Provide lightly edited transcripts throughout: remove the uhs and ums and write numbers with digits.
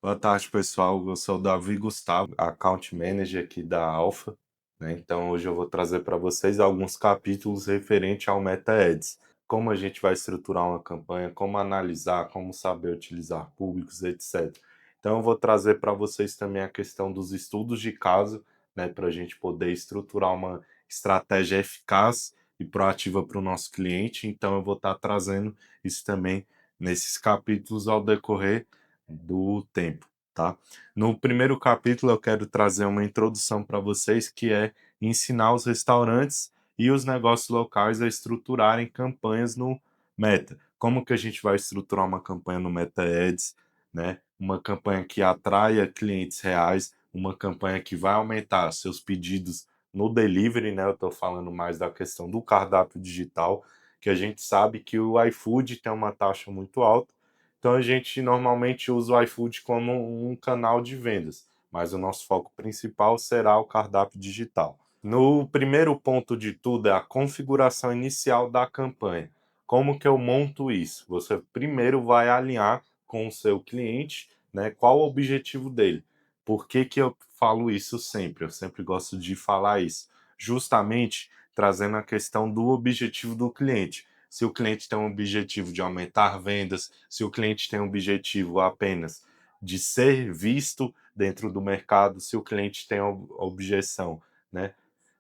Boa tarde, pessoal. Eu sou o Davi Gustavo, Account Manager aqui da Alpha, né? Então hoje eu vou trazer para vocês alguns capítulos referente ao Meta Ads. Como a gente vai estruturar uma campanha, como analisar, como saber utilizar públicos, etc. Então eu vou trazer para vocês também a questão dos estudos de caso, né? Para a gente poder estruturar uma estratégia eficaz e proativa para o nosso cliente. Então eu vou estar trazendo isso também nesses capítulos ao decorrer do tempo, tá? No primeiro capítulo eu quero trazer uma introdução para vocês que é ensinar os restaurantes e os negócios locais a estruturarem campanhas no Meta. Como que a gente vai estruturar uma campanha no Meta Ads, né? Uma campanha que atraia clientes reais, uma campanha que vai aumentar seus pedidos no delivery, né? Eu estou falando mais da questão do cardápio digital, que a gente sabe que o iFood tem uma taxa muito alta, então a gente normalmente usa o iFood como um canal de vendas, mas o nosso foco principal será o cardápio digital. No primeiro ponto de tudo é a configuração inicial da campanha. Como que eu monto isso? Você primeiro vai alinhar com o seu cliente, né? Qual o objetivo dele? Por que que eu falo isso sempre? Eu sempre gosto de falar isso, justamente trazendo a questão do objetivo do cliente. Se o cliente tem um objetivo de aumentar vendas, se o cliente tem um objetivo apenas de ser visto dentro do mercado, se o cliente tem a objeção, né,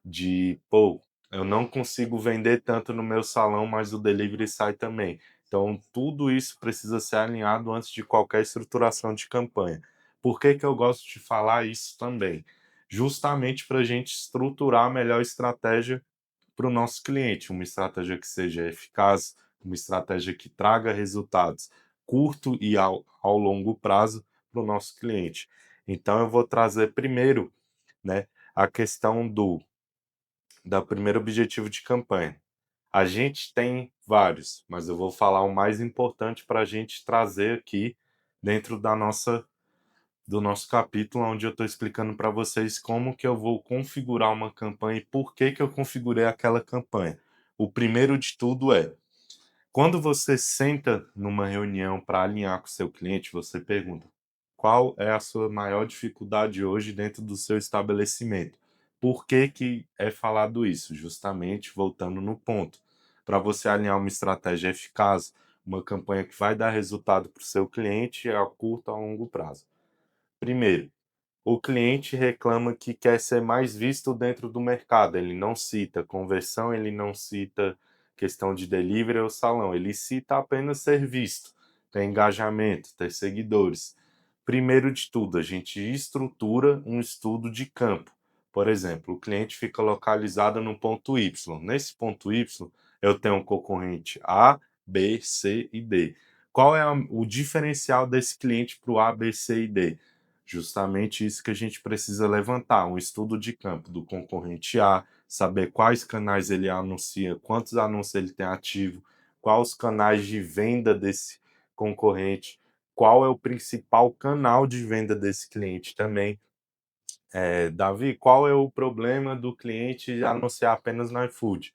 de, pô, eu não consigo vender tanto no meu salão, mas o delivery sai também. Então, tudo isso precisa ser alinhado antes de qualquer estruturação de campanha. Por que que eu gosto de falar isso também? Justamente para a gente estruturar a melhor estratégia para o nosso cliente, uma estratégia que seja eficaz, uma estratégia que traga resultados curto e ao longo prazo para o nosso cliente. Então eu vou trazer primeiro, né, a questão do primeiro objetivo de campanha. A gente tem vários, mas eu vou falar o mais importante para a gente trazer aqui dentro do nosso capítulo, onde eu estou explicando para vocês como que eu vou configurar uma campanha e por que que eu configurei aquela campanha. O primeiro de tudo é, quando você senta numa reunião para alinhar com o seu cliente, você pergunta: qual é a sua maior dificuldade hoje dentro do seu estabelecimento? Por que que é falado isso? Justamente voltando no ponto, para você alinhar uma estratégia eficaz, uma campanha que vai dar resultado para o seu cliente a curto e a longo prazo. Primeiro, o cliente reclama que quer ser mais visto dentro do mercado. Ele não cita conversão, ele não cita questão de delivery ou salão. Ele cita apenas ser visto, ter engajamento, ter seguidores. Primeiro de tudo, a gente estrutura um estudo de campo. Por exemplo, o cliente fica localizado no ponto Y. Nesse ponto Y, eu tenho um concorrente A, B, C e D. Qual é o diferencial desse cliente para o A, B, C e D? Justamente isso que a gente precisa levantar, um estudo de campo do concorrente A, saber quais canais ele anuncia, quantos anúncios ele tem ativo, quais os canais de venda desse concorrente, qual é o principal canal de venda desse cliente também. Davi, qual é o problema do cliente anunciar apenas no iFood?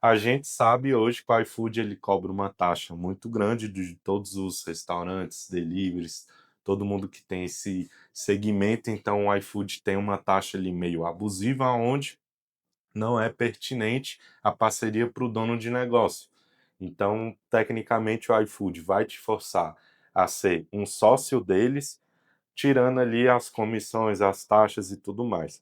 A gente sabe hoje que o iFood ele cobra uma taxa muito grande de todos os restaurantes, deliveries, todo mundo que tem esse segmento, então o iFood tem uma taxa ali meio abusiva, onde não é pertinente a parceria para o dono de negócio. Então, tecnicamente, o iFood vai te forçar a ser um sócio deles, tirando ali as comissões, as taxas e tudo mais,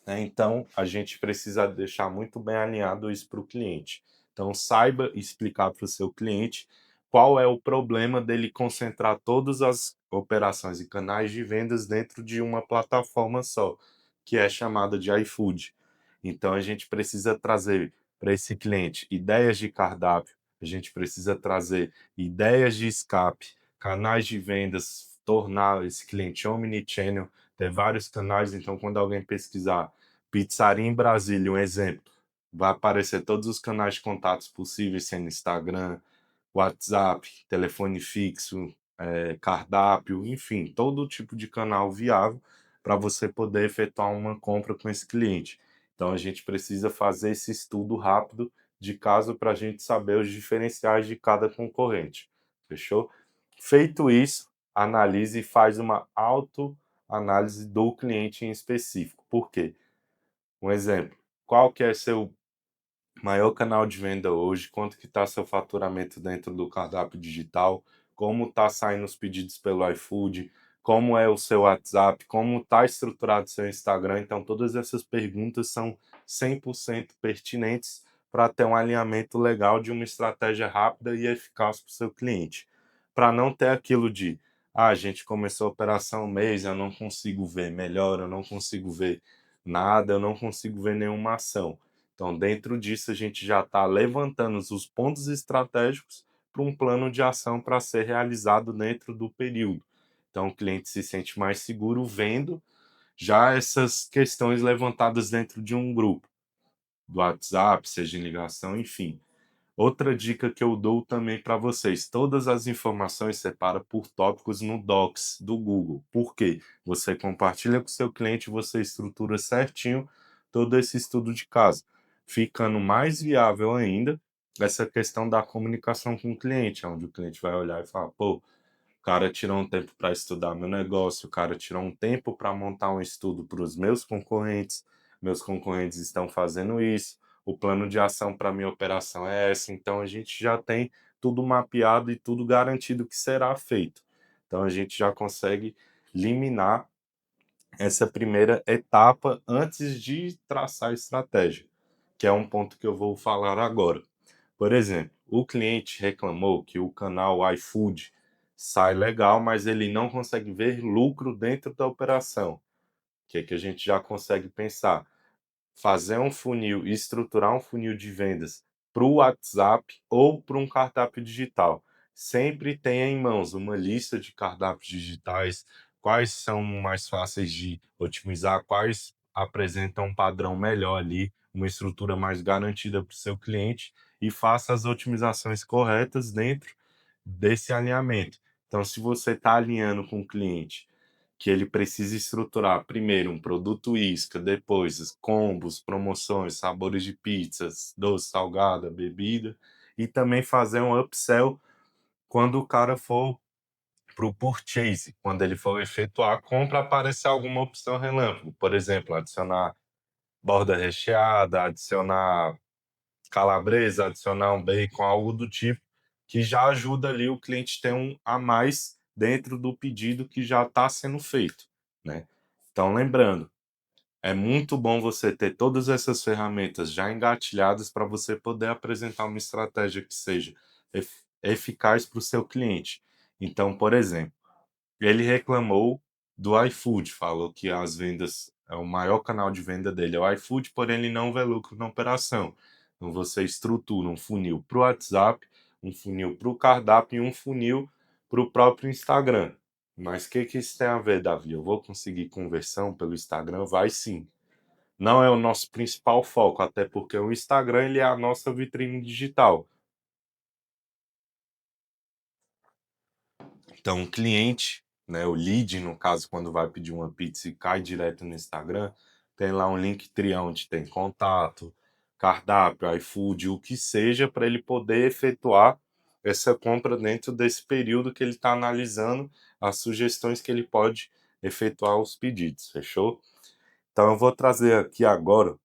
né? Então, a gente precisa deixar muito bem alinhado isso para o cliente. Então, saiba explicar para o seu cliente qual é o problema dele concentrar todas as operações e canais de vendas dentro de uma plataforma só, que é chamada de iFood. Então, a gente precisa trazer para esse cliente ideias de cardápio, a gente precisa trazer ideias de escape, canais de vendas, tornar esse cliente omnichannel, ter vários canais. Então, quando alguém pesquisar pizzaria em Brasília, um exemplo, vai aparecer todos os canais de contatos possíveis, sendo Instagram, WhatsApp, telefone fixo, cardápio, enfim, todo tipo de canal viável para você poder efetuar uma compra com esse cliente. Então a gente precisa fazer esse estudo rápido de caso para a gente saber os diferenciais de cada concorrente. Fechou? Feito isso, analisa e faz uma autoanálise do cliente em específico. Por quê? Um exemplo, qual que é seu maior canal de venda hoje, quanto que está seu faturamento dentro do cardápio digital, como está saindo os pedidos pelo iFood, como é o seu WhatsApp, como está estruturado o seu Instagram. Então, todas essas perguntas são 100% pertinentes para ter um alinhamento legal de uma estratégia rápida e eficaz para o seu cliente. Para não ter aquilo de, a gente começou a operação um mês, eu não consigo ver melhor, eu não consigo ver nada, eu não consigo ver nenhuma ação. Então, dentro disso, a gente já está levantando os pontos estratégicos para um plano de ação para ser realizado dentro do período. Então, o cliente se sente mais seguro vendo já essas questões levantadas dentro de um grupo, do WhatsApp, seja em ligação, enfim. Outra dica que eu dou também para vocês: todas as informações separa por tópicos no Docs do Google. Por quê? Você compartilha com o seu cliente, você estrutura certinho todo esse estudo de caso, ficando mais viável ainda essa questão da comunicação com o cliente, onde o cliente vai olhar e falar, pô, o cara tirou um tempo para estudar meu negócio, o cara tirou um tempo para montar um estudo para os meus concorrentes estão fazendo isso, o plano de ação para minha operação é essa, então a gente já tem tudo mapeado e tudo garantido que será feito. Então a gente já consegue eliminar essa primeira etapa antes de traçar a estratégia, que é um ponto que eu vou falar agora. Por exemplo, o cliente reclamou que o canal iFood sai legal, mas ele não consegue ver lucro dentro da operação. O que é que a gente já consegue pensar? Fazer um funil, estruturar um funil de vendas para o WhatsApp ou para um cardápio digital. Sempre tenha em mãos uma lista de cardápios digitais, quais são mais fáceis de otimizar, quais apresentam um padrão melhor ali, uma estrutura mais garantida para o seu cliente e faça as otimizações corretas dentro desse alinhamento. Então, se você está alinhando com o cliente que ele precisa estruturar primeiro um produto isca, depois os combos, promoções, sabores de pizzas, doce, salgada, bebida, e também fazer um upsell quando o cara for para o purchase, quando ele for efetuar a compra, aparecer alguma opção relâmpago, por exemplo, adicionar borda recheada, adicionar calabresa, adicionar um bacon, algo do tipo, que já ajuda ali o cliente a ter um a mais dentro do pedido que já está sendo feito, né? Então, lembrando, é muito bom você ter todas essas ferramentas já engatilhadas para você poder apresentar uma estratégia que seja eficaz para o seu cliente. Então, por exemplo, ele reclamou do iFood, falou que as vendas é o maior canal de venda dele é o iFood, porém ele não vê lucro na operação. Então você estrutura um funil para o WhatsApp, um funil para o cardápio e um funil para o próprio Instagram. Mas o que isso tem a ver, Davi? Eu vou conseguir conversão pelo Instagram? Vai sim. Não é o nosso principal foco, até porque o Instagram ele é a nossa vitrine digital. Então, o cliente, né, o lead, no caso, quando vai pedir uma pizza e cai direto no Instagram, tem lá um Linktree onde tem contato, cardápio, iFood, o que seja, para ele poder efetuar essa compra dentro desse período que ele está analisando as sugestões que ele pode efetuar os pedidos, fechou? Então, eu vou trazer aqui agora,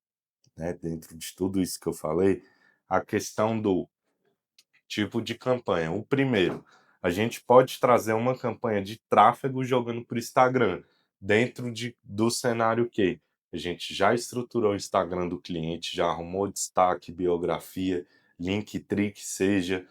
né, dentro de tudo isso que eu falei, a questão do tipo de campanha. O primeiro, a gente pode trazer uma campanha de tráfego jogando para o Instagram, dentro do cenário que a gente já estruturou o Instagram do cliente, já arrumou destaque, biografia, Linktree que seja,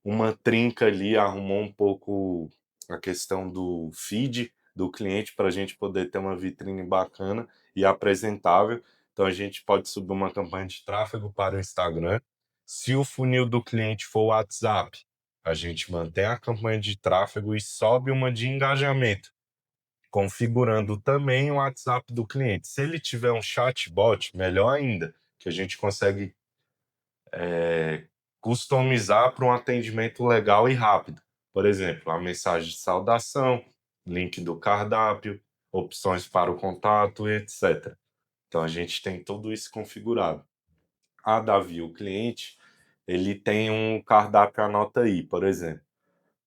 uma trinca ali, arrumou um pouco a questão do feed do cliente para a gente poder ter uma vitrine bacana e apresentável. Então a gente pode subir uma campanha de tráfego para o Instagram. Se o funil do cliente for o WhatsApp, a gente mantém a campanha de tráfego e sobe uma de engajamento, configurando também o WhatsApp do cliente. Se ele tiver um chatbot, melhor ainda, que a gente consegue customizar para um atendimento legal e rápido. Por exemplo, a mensagem de saudação, link do cardápio, opções para o contato, etc. Então a gente tem tudo isso configurado. Ah, Davi, o cliente, ele tem um cardápio anota aí, por exemplo.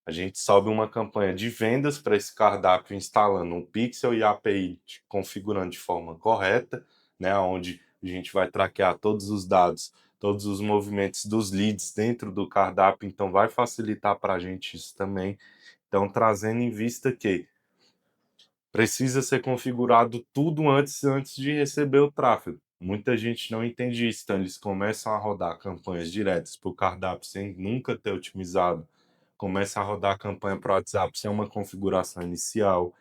A gente sobe uma campanha de vendas para esse cardápio instalando um pixel e a API configurando de forma correta, né, onde a gente vai traquear todos os dados, todos os movimentos dos leads dentro do cardápio, então vai facilitar para a gente isso também. Então, trazendo em vista que precisa ser configurado tudo antes de receber o tráfego. Muita gente não entende isso, então eles começam a rodar campanhas diretas para o cardápio sem nunca ter otimizado, começa a rodar campanha para o WhatsApp sem uma configuração inicial,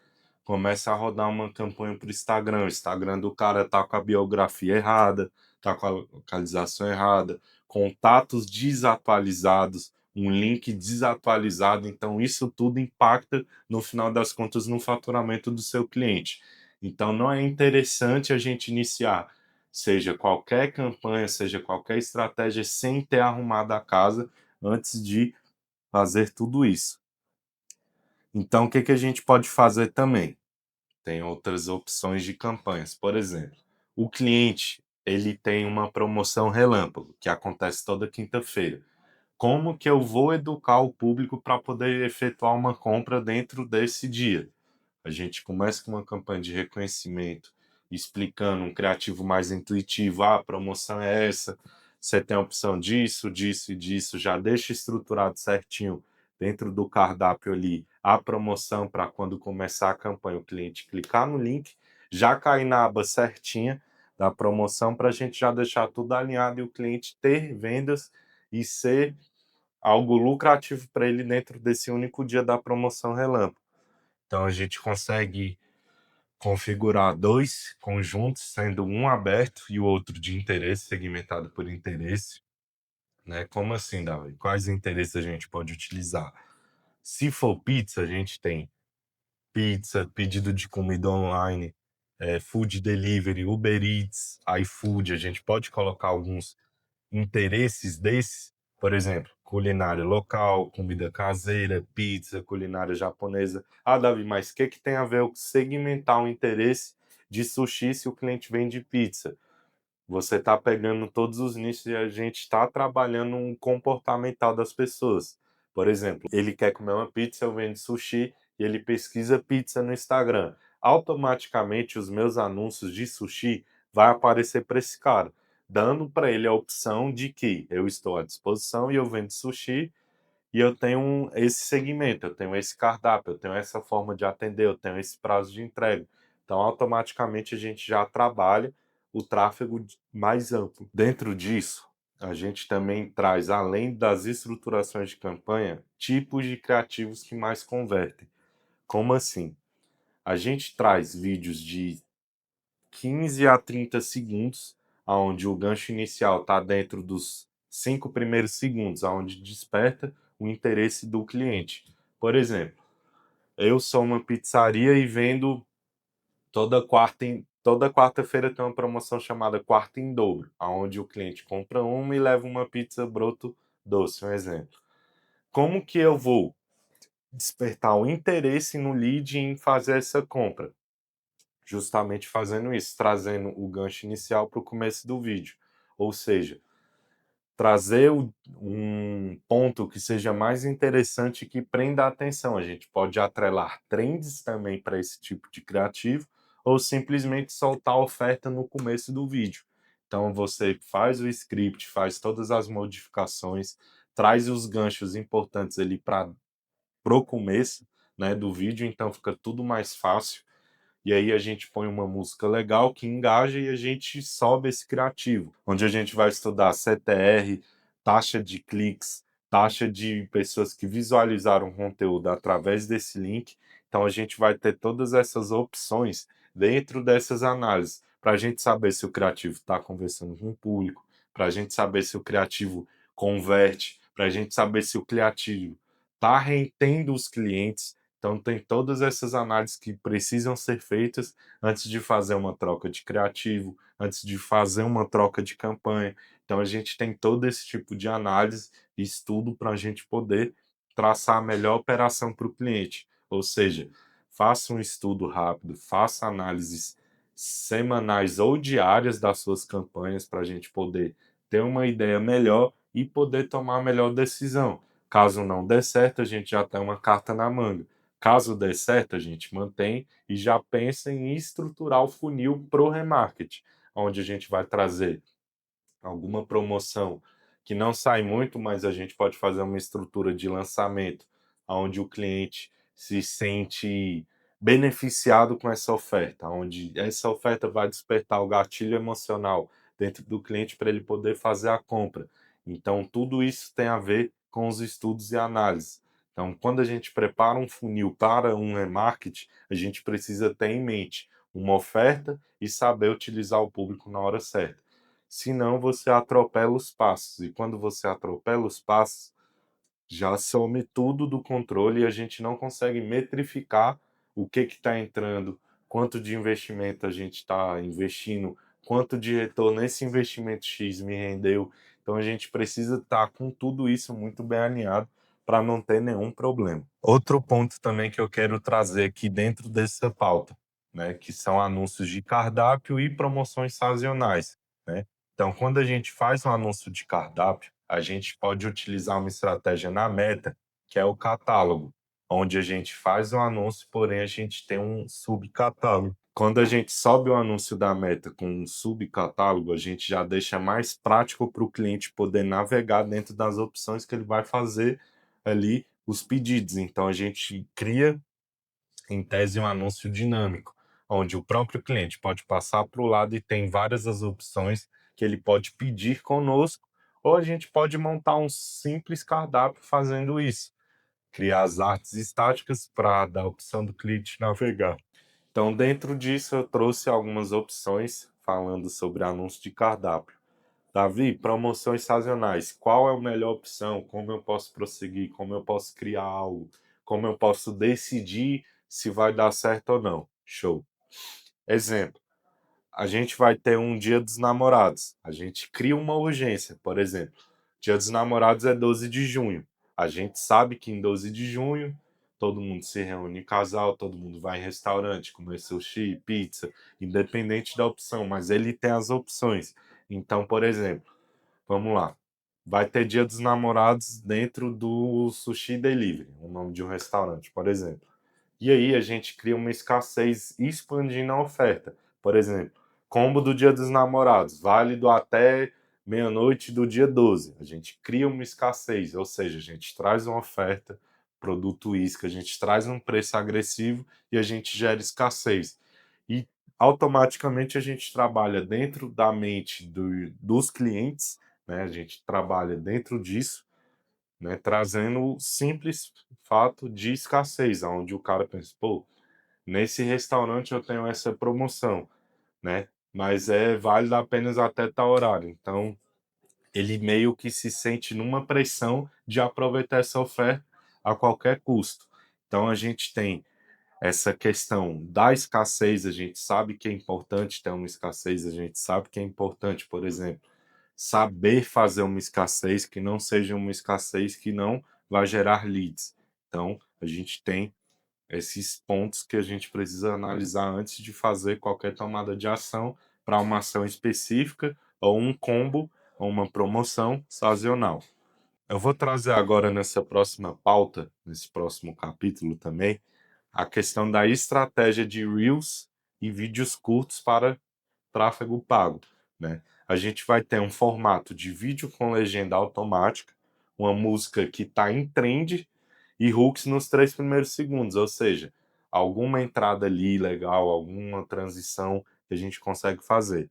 começa a rodar uma campanha para o Instagram do cara tá com a biografia errada, tá com a localização errada, contatos desatualizados, um link desatualizado, então isso tudo impacta no final das contas no faturamento do seu cliente. Então não é interessante a gente iniciar seja qualquer campanha, seja qualquer estratégia sem ter arrumado a casa antes de fazer tudo isso. Então o que que a gente pode fazer também? Tem outras opções de campanhas. Por exemplo, o cliente ele tem uma promoção relâmpago que acontece toda quinta-feira. Como que eu vou educar o público para poder efetuar uma compra dentro desse dia? A gente começa com uma campanha de reconhecimento, explicando um criativo mais intuitivo. Ah, a promoção é essa, você tem a opção disso, disso e disso. Já deixa estruturado certinho dentro do cardápio ali a promoção para quando começar a campanha o cliente clicar no link, já cair na aba certinha da promoção para a gente já deixar tudo alinhado e o cliente ter vendas e ser algo lucrativo para ele dentro desse único dia da promoção relâmpago. Então a gente consegue configurar dois conjuntos, sendo um aberto e o outro de interesse, segmentado por interesse, né? Como assim, Davi? Quais interesses a gente pode utilizar? Se for pizza, a gente tem pizza, pedido de comida online, food delivery, Uber Eats, iFood. A gente pode colocar alguns interesses desses, por exemplo, culinária local, comida caseira, pizza, culinária japonesa. Ah, Davi, mas o que que tem a ver com segmentar o interesse de sushi se o cliente vende pizza? Você está pegando todos os nichos e a gente está trabalhando um comportamental das pessoas. Por exemplo, ele quer comer uma pizza, eu vendo sushi e ele pesquisa pizza no Instagram. Automaticamente os meus anúncios de sushi vai aparecer para esse cara, dando para ele a opção de que eu estou à disposição e eu vendo sushi e eu tenho esse segmento, eu tenho esse cardápio, eu tenho essa forma de atender, eu tenho esse prazo de entrega. Então, automaticamente a gente já trabalha o tráfego mais amplo. Dentro disso, a gente também traz, além das estruturações de campanha, tipos de criativos que mais convertem. Como assim? A gente traz vídeos de 15 a 30 segundos, onde o gancho inicial está dentro dos 5 primeiros segundos, onde desperta o interesse do cliente. Por exemplo, eu sou uma pizzaria e vendo toda quarta-feira tem uma promoção chamada Quarta em Dobro, onde o cliente compra uma e leva uma pizza broto doce, um exemplo. Como que eu vou despertar o interesse no lead em fazer essa compra? Justamente fazendo isso, trazendo o gancho inicial para o começo do vídeo. Ou seja, trazer um ponto que seja mais interessante e que prenda a atenção. A gente pode atrelar trends também para esse tipo de criativo, ou simplesmente soltar a oferta no começo do vídeo. Então você faz o script, faz todas as modificações, traz os ganchos importantes ali para o começo, né, do vídeo, então fica tudo mais fácil e aí a gente põe uma música legal que engaja e a gente sobe esse criativo, onde a gente vai estudar CTR, taxa de cliques, taxa de pessoas que visualizaram o conteúdo através desse link. Então a gente vai ter todas essas opções dentro dessas análises, para a gente saber se o criativo está conversando com o público, para a gente saber se o criativo converte, para a gente saber se o criativo está retendo os clientes. Então, tem todas essas análises que precisam ser feitas antes de fazer uma troca de criativo, antes de fazer uma troca de campanha. Então, a gente tem todo esse tipo de análise e estudo para a gente poder traçar a melhor operação para o cliente. Ou seja, faça um estudo rápido, faça análises semanais ou diárias das suas campanhas para a gente poder ter uma ideia melhor e poder tomar a melhor decisão. Caso não dê certo, a gente já tem uma carta na manga. Caso dê certo, a gente mantém e já pensa em estruturar o funil pro remarketing, onde a gente vai trazer alguma promoção que não sai muito, mas a gente pode fazer uma estrutura de lançamento onde o cliente se sente beneficiado com essa oferta, onde essa oferta vai despertar o gatilho emocional dentro do cliente para ele poder fazer a compra. Então, tudo isso tem a ver com os estudos e análises. Então, quando a gente prepara um funil para um remarketing, a gente precisa ter em mente uma oferta e saber utilizar o público na hora certa. Senão você atropela os passos. E quando você atropela os passos, já some tudo do controle e a gente não consegue metrificar o que está entrando, quanto de investimento a gente está investindo, quanto de retorno esse investimento X me rendeu. Então a gente precisa estar com tudo isso muito bem alinhado para não ter nenhum problema. Outro ponto também que eu quero trazer aqui dentro dessa pauta, né, que são anúncios de cardápio e promoções sazonais, né? Então, quando a gente faz um anúncio de cardápio, a gente pode utilizar uma estratégia na Meta, que é o catálogo, onde a gente faz um anúncio, porém a gente tem um subcatálogo. Quando a gente sobe o anúncio da Meta com um subcatálogo, a gente já deixa mais prático para o cliente poder navegar dentro das opções que ele vai fazer ali os pedidos. Então a gente cria, em tese, um anúncio dinâmico, onde o próprio cliente pode passar para o lado e tem várias as opções que ele pode pedir conosco, ou a gente pode montar um simples cardápio fazendo isso, criar as artes estáticas para dar a opção do cliente navegar. Então, dentro disso, eu trouxe algumas opções falando sobre anúncio de cardápio. Davi, promoções sazonais. Qual é a melhor opção? Como eu posso prosseguir? Como eu posso criar algo? Como eu posso decidir se vai dar certo ou não? Show. Exemplo. A gente vai ter um Dia dos Namorados. A gente cria uma urgência, por exemplo. Dia dos Namorados é 12 de junho. A gente sabe que em 12 de junho todo mundo se reúne em casal, todo mundo vai em restaurante, comer sushi, pizza, independente da opção, mas ele tem as opções. Então, por exemplo, vamos lá. Vai ter Dia dos Namorados dentro do Sushi Delivery, o nome de um restaurante, por exemplo. E aí a gente cria uma escassez expandindo a oferta. Por exemplo, combo do Dia dos Namorados, válido até meia-noite do dia 12. A gente cria uma escassez, ou seja, a gente traz uma oferta, produto isca, a gente traz um preço agressivo e a gente gera escassez. E automaticamente a gente trabalha dentro da mente dos clientes, né? A gente trabalha dentro disso, né, trazendo o simples fato de escassez, onde o cara pensa, pô, nesse restaurante eu tenho essa promoção, né, mas é válido apenas até tal horário. Então, ele meio que se sente numa pressão de aproveitar essa oferta a qualquer custo. Então, a gente tem essa questão da escassez, a gente sabe que é importante ter uma escassez, a gente sabe que é importante, por exemplo, saber fazer uma escassez que não seja uma escassez que não vai gerar leads. Então, a gente tem esses pontos que a gente precisa analisar antes de fazer qualquer tomada de ação para uma ação específica ou um combo ou uma promoção sazonal. Eu vou trazer agora nessa próxima pauta, nesse próximo capítulo também, a questão da estratégia de Reels e vídeos curtos para tráfego pago, né? A gente vai ter um formato de vídeo com legenda automática, uma música que está em trend e hooks nos 3 primeiros segundos, ou seja, alguma entrada ali legal, alguma transição que a gente consegue fazer.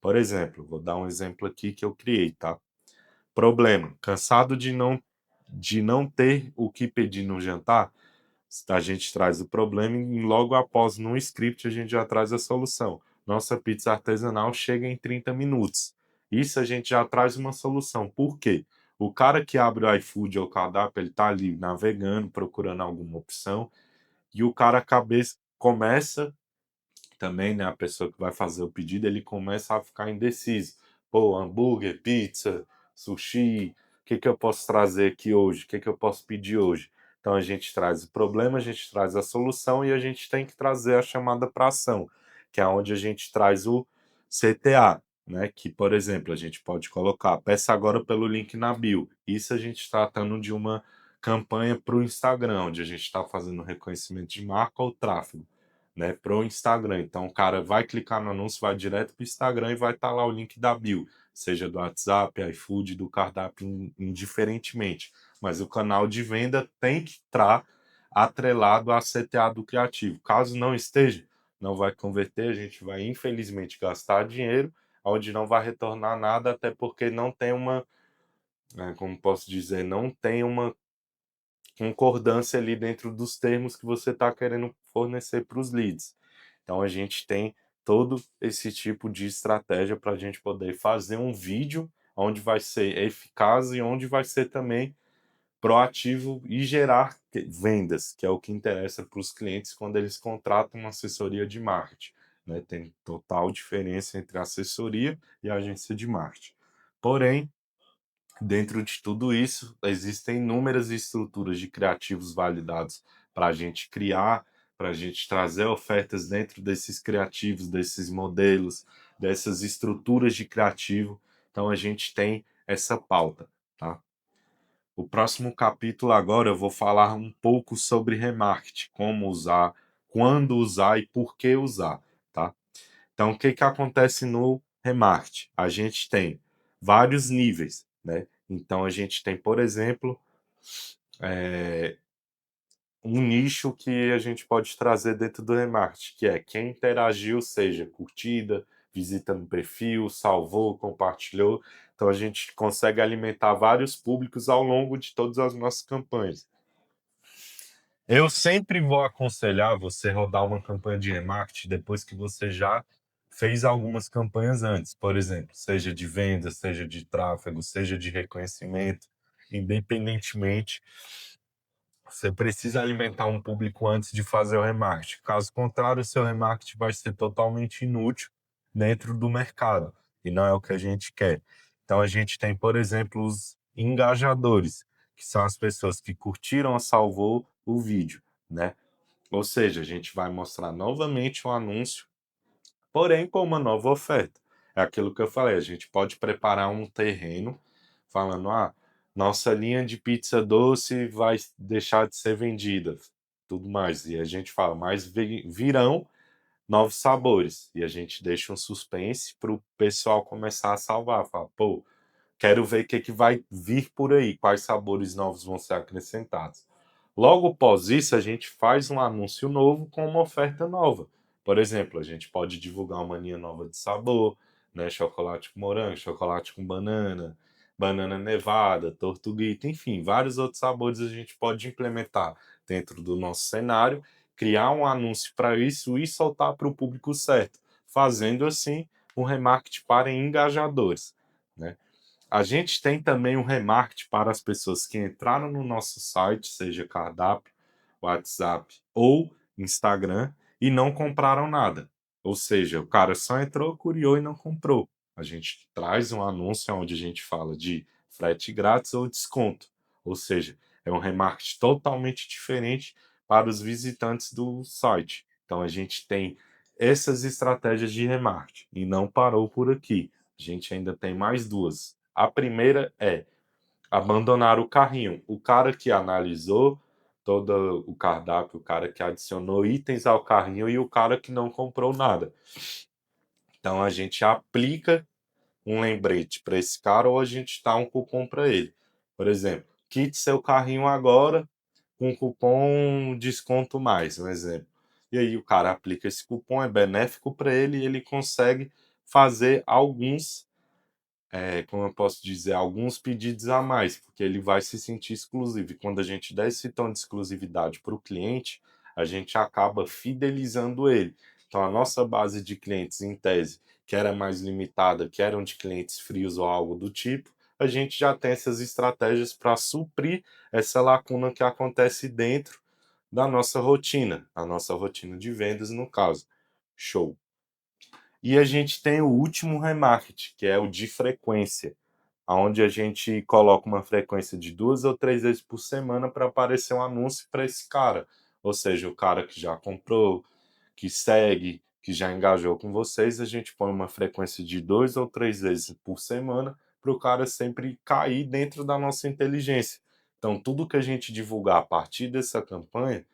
Por exemplo, vou dar um exemplo aqui que eu criei, tá? Problema: cansado de não ter o que pedir no jantar? A gente traz o problema e logo após, no script, a gente já traz a solução. Nossa pizza artesanal chega em 30 minutos. Isso a gente já traz uma solução. Por quê? O cara que abre o iFood ou o cardápio, ele está ali navegando, procurando alguma opção, e o cara cabeça começa também, né, a pessoa que vai fazer o pedido, ele começa a ficar indeciso. Pô, hambúrguer, pizza, sushi, o que que eu posso trazer aqui hoje? O que que eu posso pedir hoje? Então a gente traz o problema, a gente traz a solução e a gente tem que trazer a chamada para ação, que é onde a gente traz o CTA. né? Que, por exemplo, a gente pode colocar, peça agora pelo link na bio. Isso a gente está tratando de uma campanha para o Instagram, onde a gente está fazendo reconhecimento de marca ou tráfego, né? Para o Instagram. Então, o cara vai clicar no anúncio, vai direto para o Instagram e vai estar lá o link da bio, seja do WhatsApp, iFood, do cardápio, indiferentemente. Mas o canal de venda tem que estar atrelado à CTA do criativo. Caso não esteja, não vai converter, a gente vai infelizmente gastar dinheiro onde não vai retornar nada, até porque não tem uma, como posso dizer, não tem uma concordância ali dentro dos termos que você está querendo fornecer para os leads. Então a gente tem todo esse tipo de estratégia para a gente poder fazer um vídeo onde vai ser eficaz e onde vai ser também proativo e gerar vendas, que é o que interessa para os clientes quando eles contratam uma assessoria de marketing, né? Tem total diferença entre a assessoria e a agência de marketing. Porém, dentro de tudo isso, existem inúmeras estruturas de criativos validados para a gente criar, para a gente trazer ofertas dentro desses criativos, desses modelos, dessas estruturas de criativo. Então a gente tem essa pauta, tá? O próximo capítulo agora eu vou falar um pouco sobre remarketing, como usar, quando usar e por que usar, tá? Então, o que que acontece no remarketing? A gente tem vários níveis, né? Então, a gente tem, por exemplo, um nicho que a gente pode trazer dentro do remarketing, que é quem interagiu, seja curtida, visita no perfil, salvou, compartilhou. Então, a gente consegue alimentar vários públicos ao longo de todas as nossas campanhas. Eu sempre vou aconselhar você rodar uma campanha de remarketing depois que você já fez algumas campanhas antes, por exemplo, seja de venda, seja de tráfego, seja de reconhecimento, independentemente, você precisa alimentar um público antes de fazer o remarketing. Caso contrário, o seu remarketing vai ser totalmente inútil dentro do mercado e não é o que a gente quer. Então a gente tem, por exemplo, os engajadores, que são as pessoas que curtiram ou salvou o vídeo, né? Ou seja, a gente vai mostrar novamente um anúncio, porém com uma nova oferta. É aquilo que eu falei, a gente pode preparar um terreno falando, nossa linha de pizza doce vai deixar de ser vendida, tudo mais. E a gente fala, mas virão novos sabores. E a gente deixa um suspense para o pessoal começar a salvar. Fala, pô, quero ver o que, que vai vir por aí, quais sabores novos vão ser acrescentados. Logo após isso, a gente faz um anúncio novo com uma oferta nova. Por exemplo, a gente pode divulgar uma linha nova de sabor, né? Chocolate com morango, chocolate com banana, banana nevada, tortuguita, enfim, vários outros sabores a gente pode implementar dentro do nosso cenário, criar um anúncio para isso e soltar para o público certo, fazendo assim um remarketing para engajadores, né? A gente tem também um remarketing para as pessoas que entraram no nosso site, seja cardápio, WhatsApp ou Instagram, e não compraram nada. Ou seja, o cara só entrou, curiou e não comprou. A gente traz um anúncio onde a gente fala de frete grátis ou desconto. Ou seja, é um remarketing totalmente diferente para os visitantes do site. Então a gente tem essas estratégias de remarketing e não parou por aqui. A gente ainda tem mais duas. A primeira é abandonar o carrinho. O cara que analisou todo o cardápio, o cara que adicionou itens ao carrinho e o cara que não comprou nada. Então a gente aplica um lembrete para esse cara ou a gente dá um cupom para ele. Por exemplo, quite seu carrinho agora com cupom desconto mais, um exemplo. E aí o cara aplica esse cupom, é benéfico para ele e ele consegue fazer alguns como eu posso dizer, alguns pedidos a mais, porque ele vai se sentir exclusivo. E quando a gente dá esse tom de exclusividade para o cliente, a gente acaba fidelizando ele. Então, a nossa base de clientes, em tese, que era mais limitada, que eram de clientes frios ou algo do tipo, a gente já tem essas estratégias para suprir essa lacuna que acontece dentro da nossa rotina de vendas, no caso. Show. E a gente tem o último remarketing, que é o de frequência, onde a gente coloca uma frequência de 2 ou 3 vezes por semana para aparecer um anúncio para esse cara. Ou seja, o cara que já comprou, que segue, que já engajou com vocês, a gente põe uma frequência de 2 ou 3 vezes por semana para o cara sempre cair dentro da nossa inteligência. Então, tudo que a gente divulgar a partir dessa campanha,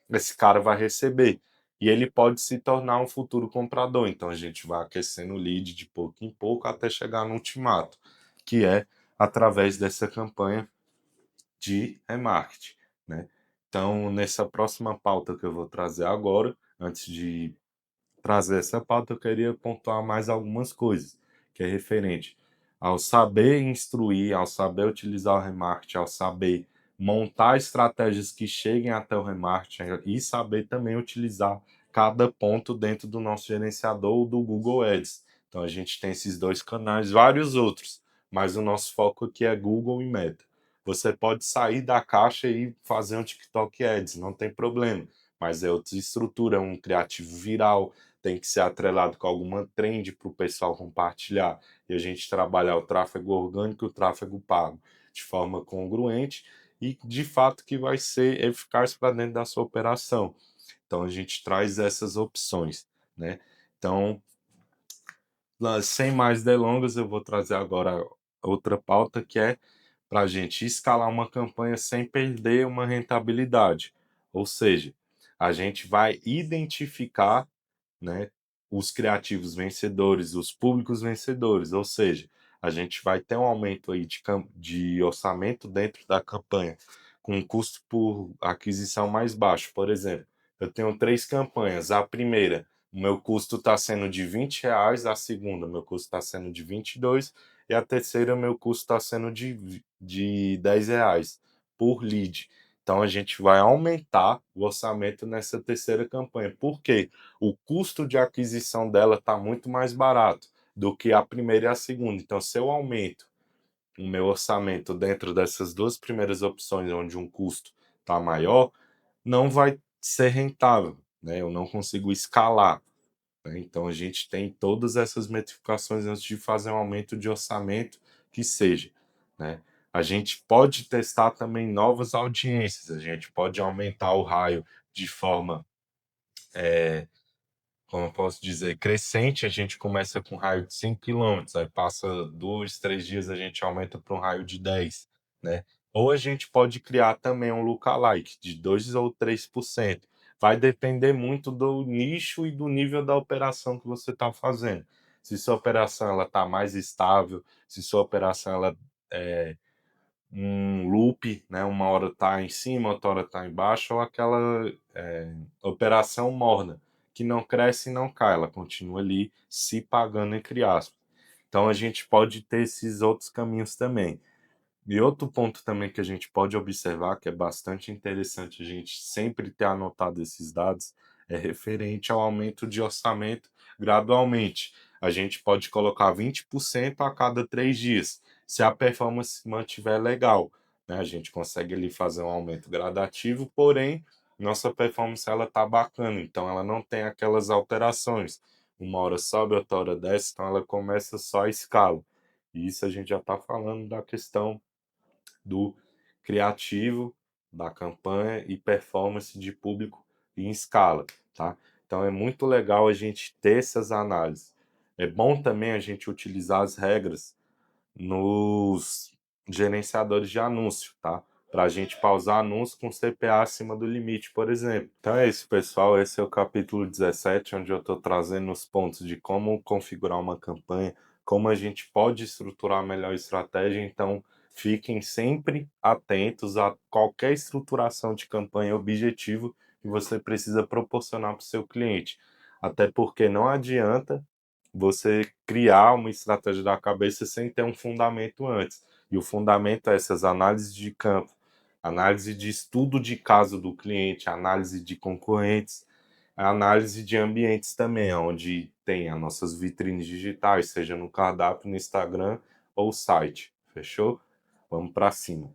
esse cara vai receber. E ele pode se tornar um futuro comprador. Então, a gente vai aquecendo o lead de pouco em pouco até chegar no ultimato, que é através dessa campanha de remarketing, né? Então, nessa próxima pauta que eu vou trazer agora, antes de trazer essa pauta, eu queria pontuar mais algumas coisas, que é referente ao saber instruir, ao saber utilizar o remarketing, ao saber montar estratégias que cheguem até o remarketing e saber também utilizar cada ponto dentro do nosso gerenciador do Google Ads. Então a gente tem esses dois canais, vários outros, mas o nosso foco aqui é Google e Meta. Você pode sair da caixa e fazer um TikTok Ads, não tem problema, mas é outra estrutura, um criativo viral, tem que ser atrelado com alguma trend para o pessoal compartilhar e a gente trabalhar o tráfego orgânico e o tráfego pago de forma congruente e de fato que vai ser eficaz para dentro da sua operação. Então a gente traz essas opções, né? Então, sem mais delongas, eu vou trazer agora outra pauta que é para a gente escalar uma campanha sem perder uma rentabilidade. Ou seja, a gente vai identificar, né, os criativos vencedores, os públicos vencedores, ou seja, a gente vai ter um aumento aí de orçamento dentro da campanha, com um custo por aquisição mais baixo. Por exemplo, eu tenho 3 campanhas. A primeira, o meu custo está sendo de R$ 20, a segunda, o meu custo está sendo de 22, e a terceira, o meu custo está sendo de R$ 10 por lead. Então a gente vai aumentar o orçamento nessa terceira campanha. Por quê? O custo de aquisição dela está muito mais barato do que a primeira e a segunda. Então, se eu aumento o meu orçamento dentro dessas duas primeiras opções, onde um custo está maior, não vai ser rentável, né? Eu não consigo escalar, né? Então, a gente tem todas essas metrificações antes de fazer um aumento de orçamento que seja, né? A gente pode testar também novas audiências, a gente pode aumentar o raio de forma como eu posso dizer, crescente. A gente começa com um raio de 5 quilômetros, aí passa 2, 3 dias, a gente aumenta para um raio de 10, né? Ou a gente pode criar também um lookalike de 2 ou 3%. Vai depender muito do nicho e do nível da operação que você está fazendo. Se sua operação ela está mais estável, se sua operação ela é um loop, né? Uma hora está em cima, outra hora está embaixo, ou aquela operação morna, que não cresce e não cai, ela continua ali se pagando entre aspas. Então a gente pode ter esses outros caminhos também. E outro ponto também que a gente pode observar, que é bastante interessante a gente sempre ter anotado esses dados, é referente ao aumento de orçamento gradualmente. A gente pode colocar 20% a cada 3 dias, se a performance mantiver legal, né? A gente consegue ali fazer um aumento gradativo, porém, nossa performance ela tá bacana, então ela não tem aquelas alterações. Uma hora sobe, outra hora desce, então ela começa só a escala. E isso a gente já está falando da questão do criativo, da campanha e performance de público em escala, tá? Então é muito legal a gente ter essas análises. É bom também a gente utilizar as regras nos gerenciadores de anúncio, tá? Para a gente pausar anúncio com CPA acima do limite, por exemplo. Então é isso, pessoal. Esse é o capítulo 17, onde eu estou trazendo os pontos de como configurar uma campanha, como a gente pode estruturar a melhor estratégia. Então, fiquem sempre atentos a qualquer estruturação de campanha objetivo que você precisa proporcionar para o seu cliente. Até porque não adianta você criar uma estratégia da cabeça sem ter um fundamento antes. E o fundamento é essas análises de campo, análise de estudo de caso do cliente, análise de concorrentes, análise de ambientes também, onde tem as nossas vitrines digitais, seja no cardápio, no Instagram ou site. Fechou? Vamos para cima.